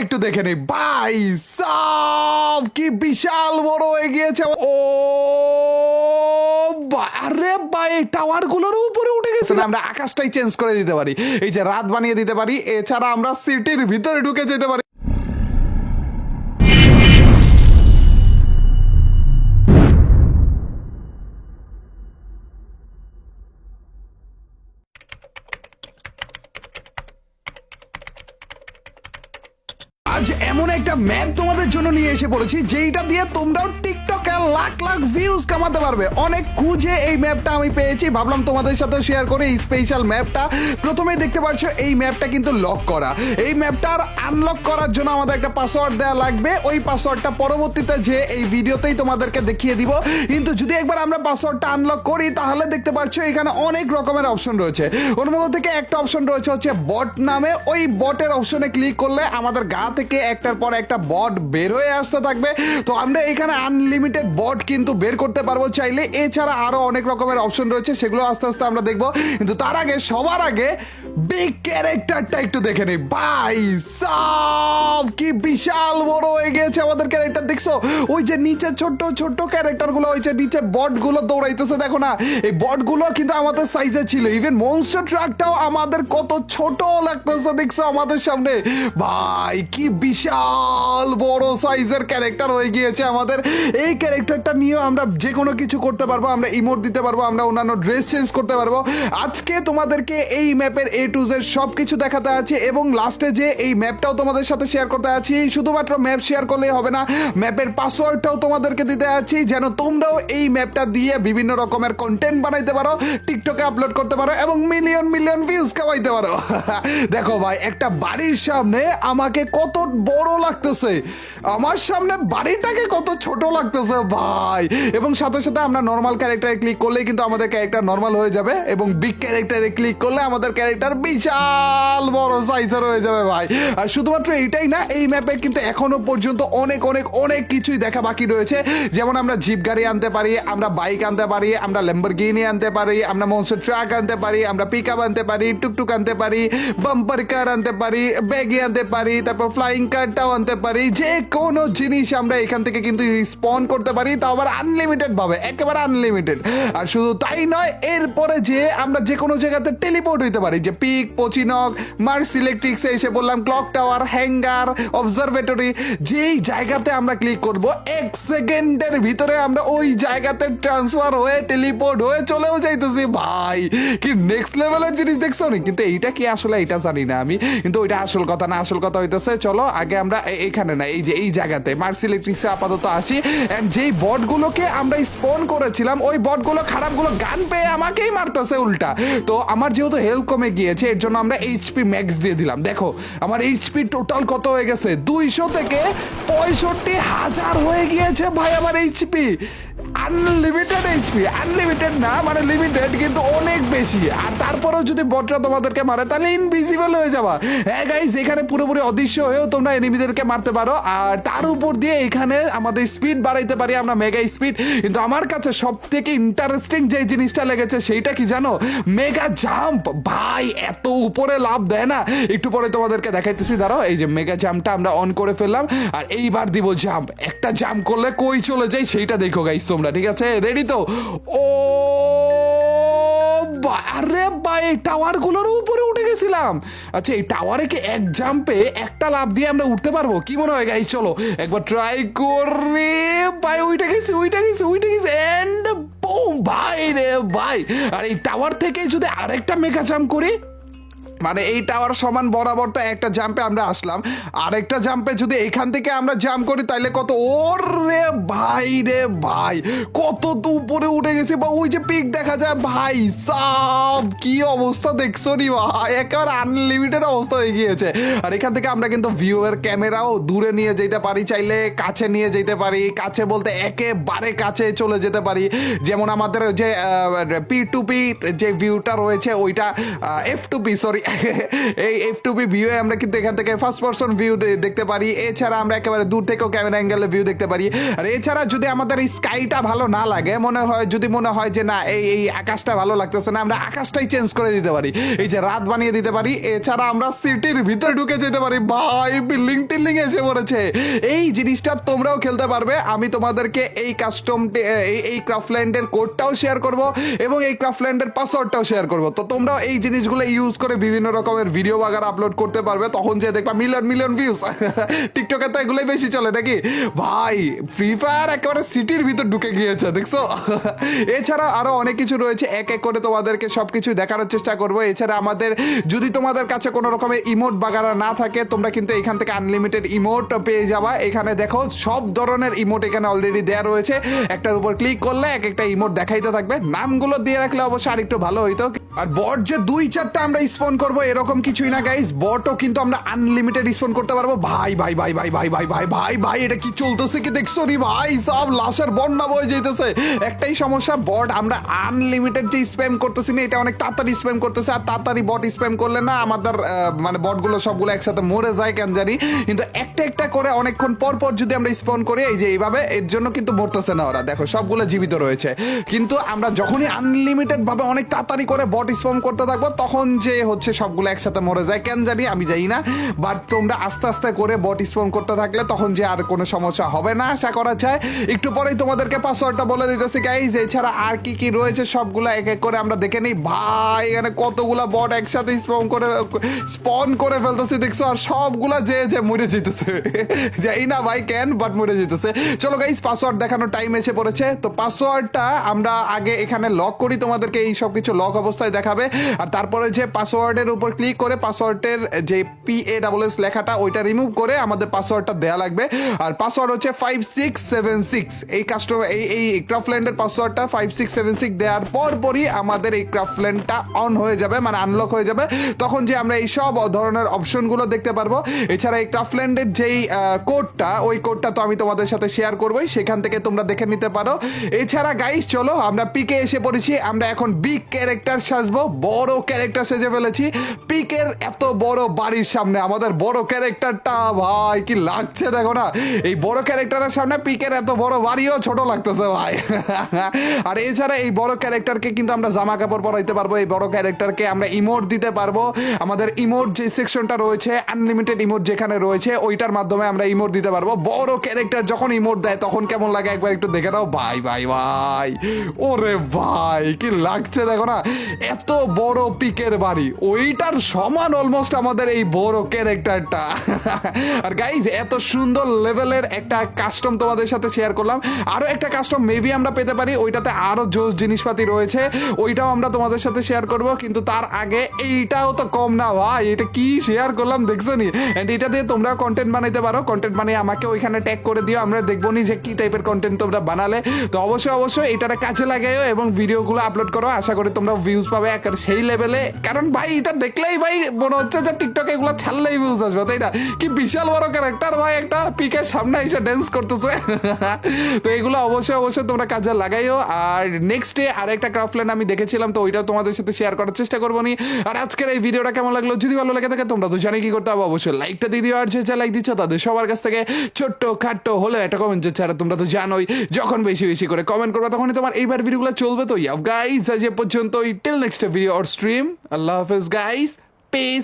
একটু দেখে নেই ভাই সাব কি বিশাল বড় হয়ে গিয়েছে। ও আরে ভাই টাওয়ার গুলোর উপরে উঠে গেছে না, আমরা আকাশটাই চেঞ্জ করে দিতে পারি, এই যে রাত বানিয়ে দিতে পারি, এছাড়া আমরা সিটির ভিতরে ঢুকে যেতে পারি। আজ এমন একটা ম্যাপ তোমাদের জন্য নিয়ে এসে পড়েছি যেইটা দিয়ে তোমরাও টিকটকে লাখ লাখ ভিউজ কামাতে পারবে। অনেক খুঁজে এই ম্যাপটা আমি পেয়েছি, ভাবলাম তোমাদের সাথে শেয়ার করে এই স্পেশাল ম্যাপটা। প্রথমেই দেখতে পাচ্ছ এই ম্যাপটা কিন্তু লক করা। এই ম্যাপটার আনলক করার জন্য আমাদের একটা পাসওয়ার্ড দেওয়া লাগবে। ওই পাসওয়ার্ডটা পরবর্তীতে যে এই ভিডিওতেই তোমাদেরকে দেখিয়ে দিব। কিন্তু যদি একবার আমরা পাসওয়ার্ডটা আনলক করি তাহলে দেখতে পাচ্ছ এখানে অনেক রকমের অপশন রয়েছে। ওর মধ্যে থেকে একটা অপশন রয়েছে হচ্ছে বট নামে। ওই বটের অপশনে ক্লিক করলে আমাদের গা থেকে একটার পর একটা বট বের হয়ে আসতে থাকবে। তো আমরা এখানে আনলিমিটেড বট কিন্তু বের করতে পারবো চাইলে। এছাড়া আরো অনেক রকমের অপশন রয়েছে, সেগুলো আস্তে আস্তে আমরা দেখবো। কিন্তু তার আগে সবার আগে বিগ ক্যারেক্টারটা একটু দেখে নেই ভাই সাব কি বিশাল বড় হয়ে গিয়েছে আমাদের ক্যারেক্টার। দেখছো ওই যে নিচে ছোট ছোট ক্যারেক্টার গুলো, ওই যে নিচে বট গুলো দৌড়াইতেছে, দেখো না এই বট গুলো কিন্তু আমাদের সাইজে ছিল। ইভেন মনস্টার ট্রাকটাও আমাদের কত ছোট লাগতেছে, দেখছো আমাদের সামনে। ভাই কি বিশাল বড় সাইজের ক্যারেক্টার হয়ে গিয়েছে আমাদের। এই ক্যারেক্টারটা নিয়েও আমরা যে কোনো কিছু করতে পারবো, আমরা ইমোট দিতে পারবো, আমরা অন্যান্য ড্রেস চেঞ্জ করতে পারবো। আজকে তোমাদেরকে এই ম্যাপের A to Z সব কিছু দেখাতে আছে এবং লাস্টে যে এই ম্যাপটাও তোমাদের সাথে শেয়ার করতে আছি। শুধুমাত্র ম্যাপ শেয়ার করলেই হবে না, ম্যাপের পাসওয়ার্ডটাও তোমাদেরকে দিতে আছি যেন তোমরাও এই ম্যাপটা দিয়ে বিভিন্ন রকমের কন্টেন্ট বানাইতে পারো, টিকটকে আপলোড করতে পারো এবং মিলিয়ন মিলিয়ন ভিউজ কামাইতে পারো। দেখো ভাই একটা বাড়ির সামনে আমাকে কত বড় লাগতেছে, আমার সামনে বাড়িটাকে কত ছোট লাগতেছে ভাই। এবং সাথে সাথে আমরা নর্মাল ক্যারেক্টারে ক্লিক করলেই কিন্তু আমাদের ক্যারেক্টার নর্মাল হয়ে যাবে এবং বিগ ক্যারেক্টারে ক্লিক করলে আমাদের ক্যারেক্টার বিশাল বড় সাইজের হয়ে যাবে ভাই। আর শুধুমাত্র এইটাই না, এই ম্যাপে কিন্তু এখনো পর্যন্ত অনেক অনেক অনেক কিছুই দেখা বাকি রয়েছে। যেমন আমরা জিপ গাড়ি আনতে পারি, আমরা বাইক আনতে পারি, আমরা ল্যাম্বরগিনি আনতে পারি, আমরা মনস্টার ট্রাক আনতে পারি, আমরা পিকআপ আনতে পারি, টুকটুক আনতে পারি, বাম্পার কার আনতে পারি, ব্যাগি আনতে পারি, তারপর ফ্লাইং কারটাও আনতে পারি। যে কোনো জিনিস আমরা এখান থেকে কিন্তু স্পন করতে পারি, তাও আবার আনলিমিটেড ভাবে, একেবারে আনলিমিটেড। আর শুধু তাই নয়, এরপরে যে আমরা যে কোনো জায়গাতে টেলিপোর্ট হইতে পারি, যে পিক, পচিনক, মার্স ইলেকট্রিক্সে এসে বললাম, ক্লক টাওয়ার, হ্যাঙ্গার, অবজারভেটরি, যেই জায়গাতে আমরা ক্লিক করব 1 সেকেন্ডের ভিতরে আমরা ওই জায়গাতে ট্রান্সফার হয়ে টেলিপোর্ট হয়ে চলেও যাইতেছি ভাই। কি নেক্সট লেভেলের জিনিস দেখছো নি? কিন্তু এইটা কি আসলে এটা জানি না আমি, কিন্তু ওইটা আসল কথা না। আসল কথা হইতেছে চলো আগে আমরা এখানে না, এই যে এই জায়গাতে মার্স ইলেকট্রিক্সে আপাতত আসি। এন্ড যেই বটগুলোকে আমরা স্পন করেছিলাম ওই বটগুলো খারাপগুলো গান পেয়ে আমাকেই মারতেছে উল্টা। তো আমার যেহেতু হেলথ কমে গিয়েছে এর জন্য আমরা এইচপি ম্যাক্স দিয়ে দিলাম। দেখো আমার এইচপি টোটাল কত হয়ে গেছে, 200 থেকে 65,000 হয়ে গিয়েছে ভাই আমার এইচপি। আনলিমিটেড এইচপি, আনলিমিটেড না মানে লিমিটেড, কিন্তু অনেক বেশি। আর তারপরেও যদি বটরা তোমাদেরকে মারে তাহলে ইনভিজিবল হয়ে যাবা। হ্যাঁ গাইস, এখানে পুরোপুরি অদৃশ্য হয়েও তোমরা এনিমিদেরকে মারতে পারো। আর তার উপর দিয়ে এখানে আমাদের স্পিড বাড়াইতে পারি আমরা, মেগা স্পিড। কিন্তু আমার কাছে সব থেকে ইন্টারেস্টিং যে জিনিসটা লেগেছে সেইটা কি জানো? মেগা জাম্প ভাই, এত উপরে লাভ দেয় না। একটু পরে তোমাদেরকে দেখাইতেছি, দাঁড়াও। এই যে মেগা জাম্পটা আমরা অন করে ফেললাম আর এইবার দিব জাম্প। একটা জাম্প করলে কই চলে যাই সেইটা দেখো গাইস তোমরা, ঠিক আছে? রেডি তো? ও আরে ভাই টাওয়ার গুলোর উপরে উঠে গেছিলাম। আচ্ছা এই টাওয়ারে কি এক জাম্পে একটা লাফ দিয়ে আমরা উঠতে পারবো? কি মনে হয় গাইস? চলো একবার ট্রাই করি ভাই। উঠে গেছি, উঠে গেছি, উঠে গেছি এন্ড বুম ভাই রে ভাই। আর এই টাওয়ার থেকে যদি আরেকটা মেগা জাম্প করি, মানে এই টাওয়ার সমান বরাবর তো একটা জাম্পে আমরা আসলাম, আরেকটা জাম্পে যদি এখান থেকে আমরা জাম্প করি তাহলে কত, ওরে ভাই রে ভাই কত তো উপরে উঠে গেছে। বা ওই যে পিক দেখা যায় ভাই সাব, কি অবস্থা দেখছো নি ভাই, একেবারে আনলিমিটেড অবস্থা হয়ে গিয়েছে। আর এখান থেকে আমরা কিন্তু ভিউয়ের ক্যামেরাও দূরে নিয়ে যেতে পারি, চাইলে কাছে নিয়ে যেতে পারি। কাছে বলতে একেবারে কাছে চলে যেতে পারি। যেমন আমাদের যে P2P যে ভিউটা রয়েছে ওইটা F2P, সরি এই F2B ভিউ আমরা কিন্তু এখান থেকে ফার্স্ট পারসন ভিউ দেখতে পারি। এছাড়া আমরা একেবারে দূর থেকেও ক্যামেরা অ্যাঙ্গেলে ভিউ দেখতে পারি। আর এছাড়া যদি আমাদের এই স্কাইটা ভালো না লাগে, যদি মনে হয় যে না এই আকাশটা ভালো লাগতেছে না, আমরা আকাশটাই চেঞ্জ করে দিতে পারি, এই যে রাত বানিয়ে দিতে পারি। এছাড়া আমরা সিটির ভিতরে ঢুকে যেতে পারি। ভাই বিল্ডিং টিল্ডিং এসে পড়েছে। এই জিনিসটা তোমরাও খেলতে পারবে। আমি তোমাদেরকে এই কাস্টম এই ক্রাফটল্যান্ডের কোডটাও শেয়ার করব এবং এই ক্রাফটল্যান্ডের পাসওয়ার্ডটাও শেয়ার করব। তো তোমরাও এই জিনিসগুলো ইউজ করে বিভিন্ন রকমের ভিডিও বাগার আপলোড করতে পারবে। তখন যে দেখবা মিলিয়ন মিলিয়ন ভিউজ। টিকটকে তো এগুলোই বেশি চলে নাকি ভাই। ফ্রি ফায়ার একেবারে সিটির ভিতর ঢুকে গিয়েছে, দেখছো। এছাড়া আরো অনেক কিছু রয়েছে, এক এক করে তোমাদেরকে সবকিছু দেখানোর চেষ্টা করব। এছাড়া আমাদের যদি তোমাদের কাছে কোনো রকমের ইমোট বাগারা না থাকে, তোমরা কিন্তু এখান থেকে আনলিমিটেড ইমোট পেয়ে যাবা। এখানে দেখো সব ধরনের ইমোট এখানে অলরেডি দেওয়া রয়েছে। একটার উপর ক্লিক করলে এক একটা ইমোট দেখাইতে থাকবে। নামগুলো দিয়ে রাখলে অবশ্যই আরেকটু ভালো হইতো। আর বট যে 2-4টা আমরা স্পন করব এরকম কিছুই না গাইস, বটও কিন্তু আমরা আনলিমিটেড স্পন করতে পারবো। ভাই ভাই ভাই ভাই ভাই ভাই ভাই ভাই ভাই এটা কি চলতেছে কি দেখছো নি ভাই, সব লাশের বন্যা বয়ে যেতেছে। একটাই সমস্যা, বট আমরা আনলিমিটেড যে স্প্যাম করতেছি না, এটা অনেক তাড়াতাড়ি স্প্যাম করতেছে। আর তাড়াতাড়ি বট স্প্যাম করলে না আমাদের মানে বটগুলো সবগুলো একসাথে মরে যায় কেন জানি। কিন্তু একটা একটা করে অনেকক্ষণ পর পর যদি আমরা স্পন করি এই যে এইভাবে, এর জন্য কিন্তু মরতেছে না ওরা। দেখো সবগুলো জীবিত রয়েছে। কিন্তু আমরা যখনই আনলিমিটেড ভাবে অনেক তাড়াতাড়ি করে বট স্পন করতে থাকবো তখন যে হচ্ছে সবগুলো একসাথে মরে যায় কেন জানি, আমি জানি না। বাট তোমরা আস্তে আস্তে করে বট স্পন করতে থাকলে তখন যে আর কোনো সমস্যা হবে না আশা করা যায়। একটু পরেই তোমাদেরকে পাসওয়ার্ডটা বলে দিতেছি গাইজ। এছাড়া আর কি কি রয়েছে সবগুলো এক এক করে আমরা দেখে নিই। ভাই এখানে কতগুলা বট একসাথে স্পন করে ফেলতেছে দেখছো। আর সবগুলা যে মরে যেতেছে। যাই না ভাই কেন, বাট মরে যেতেছে। চলো গাইজ পাসওয়ার্ড দেখানোর টাইম এসে পড়েছে। তো পাসওয়ার্ডটা আমরা আগে এখানে লক করি, তোমাদেরকে এই সব কিছু লক অবস্থায় দেখাবে। আর তারপরে যে পাসওয়ার্ডের উপর ক্লিক করে পাসওয়ার্ডের যে PASS লেখাটা ওইটা রিমুভ করে আমাদের পাসওয়ার্ডটা দেয়া লাগবে। আর পাসওয়ার্ড হচ্ছে 5676। এই কাস্টমার এই ক্রাফটল্যান্ডের পাসওয়ার্ডটা 5676 দেওয়ার পরই আমাদের এই ক্রাফটল্যান্ডটা অন হয়ে যাবে, মানে আনলক হয়ে যাবে। তখন যে আমরা এই সব ধরনের অপশনগুলো দেখতে পারবো। এছাড়া এই ক্রাফটল্যান্ডের যেই কোডটা, ওই কোডটা তো আমি তোমাদের সাথে শেয়ার করবোই, সেখান থেকে তোমরা দেখে নিতে পারো। এছাড়া গাইস চলো আমরা পিকে এসে পড়েছি। আমরা এখন বিগ ক্যারেক্টার সাজবো, বড় ক্যারেক্টার সেজে ফেলেছি। পিকের এত বড় বাড়ির সামনে আমাদের বড় ক্যারেক্টারটা ভাই কি লাগছে দেখো না। এই বড় ক্যারেক্টারের সামনে পিকের এত বড় বাড়িও ছোট লাগতেছে ভাই। আর এছাড়া এই বড় ক্যারেক্টারকে কিন্তু আমরা জামা কাপড় পরাইতে পারবো। এই বড় ক্যারেক্টারকে আমরা ইমোট দিতে পারবো। আমাদের ইমোট যে সেকশনটা রয়েছে, আনলিমিটেড ইমোট যেখানে রয়েছে, ওইটার মাধ্যমে আমরা ইমোট দিতে পারবো। বড় ক্যারেক্টার যখন ইমোট দেয় তখন কেমন লাগে একবার একটু দেখে নাও। ভাই ভাই ভাই ওরে ভাই কি লাগছে দেখো না। এত বড় পিকের বাড়ি, ওইটার সমান অলমোস্ট আমাদের এই বড় ক্যারেক্টারটা। আর গাইজ এত সুন্দর লেভেলের একটা কাস্টম তোমাদের সাথে শেয়ার করলাম। আরো একটা কাস্টম মেবি আমরা পেতে পারি, ওইটাতে আরো জোস জিনিসপাতি রয়েছে, ওইটাও আমরা তোমাদের সাথে শেয়ার করব। কিন্তু তার আগে এইটাও তো কম না ভাই, এটা কি শেয়ার করলাম দেখছো নি। এন্ড এটা দিয়ে তোমরা কন্টেন্ট বানাইতে পারো। কন্টেন্ট বানিয়ে আমাকে ওইখানে ট্যাগ করে দিও, আমরা দেখবো নি যে কি টাইপের কন্টেন্ট তোমরা বানালে। তো অবশ্যই এটারে কাজে লাগাইও এবং ভিডিওগুলো আপলোড করো। আশা করি তোমরা ভিউজ পাবে সেই লেভেলে। কারণ ভাই এটা দেখলেই ভাই মনে হচ্ছে যে টিকটকে এগুলো ছাড়লেই ভিউজ আসবে, তাই না? কি বিশাল বড় ক্যারেক্টার ভাই, একটা পিকের সামনে এসে ড্যান্স করতেছে। তো এগুলো অবশ্যই তোমরা কাজে লাগাইও। আর নেক্সট ডে আরেকটা ক্রাফটল্যান্ড আমি দেখেছিলাম, তো ওইটাও তোমাদের সাথে শেয়ার করার চেষ্টা করবো নি। আর আজকের এই ভিডিওটা কেমন লাগলো, যদি ভালো লাগে থাকে তোমরা তো জানি কি করতে হবে, অবশ্যই লাইকটা দিয়ে দিও। আর যে লাইক দিচ্ছ তাদের সবার কাছ থেকে ছোট্ট খাট্টো হলে একটা কমেন্ট ছাড়া, তোমরা তো জানোই যখন বেশি বেশি করে কমেন্ট করবে তখনই তোমার এইবার ভিডিওগুলো চলবে। তো গাইজ আজ এ পর্যন্তই, till next video or stream, আল্লাহ হাফেজ গাইজ, পিস।